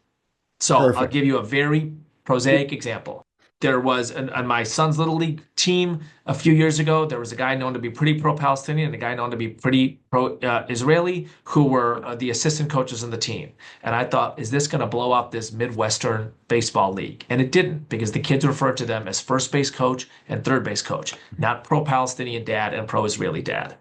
So
Perfect.
I'll give you a very prosaic example. There was on my son's Little League team a few years ago, there was a guy known to be pretty pro-Palestinian and a guy known to be pretty pro-Israeli who were the assistant coaches in the team. And I thought, is this going to blow up this Midwestern baseball league? And it didn't, because the kids referred to them as first base coach and third base coach, not pro-Palestinian dad and pro-Israeli dad.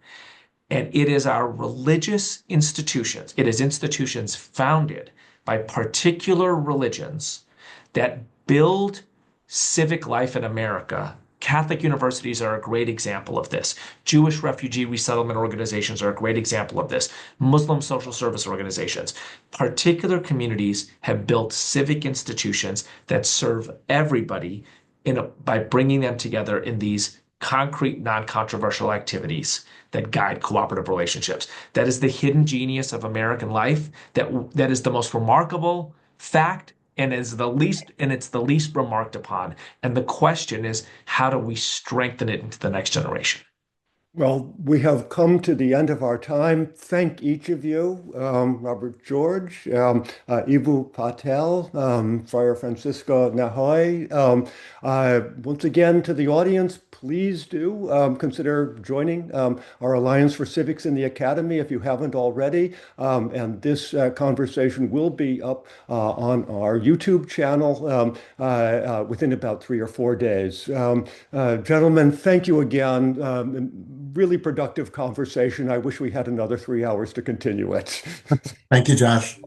And it is our religious institutions. It is institutions founded by particular religions that build civic life in America. Catholic universities are a great example of this. Jewish refugee resettlement organizations are a great example of this. Muslim social service organizations. Particular communities have built civic institutions that serve everybody by bringing them together in these concrete, non-controversial activities that guide cooperative relationships. That is the hidden genius of American life. That is the most remarkable fact and it's the least remarked upon. And the question is, how do we strengthen it into the next generation?
Well, we have come to the end of our time. Thank each of you, Robert George, Eboo Patel, Friar Francisco Nahoy. Once again, to the audience, please do consider joining our Alliance for Civics in the Academy if you haven't already. And this conversation will be up on our YouTube channel within about 3 or 4 days. Gentlemen, thank you again. Really productive conversation. I wish we had another 3 hours to continue it.
Thank you, Josh.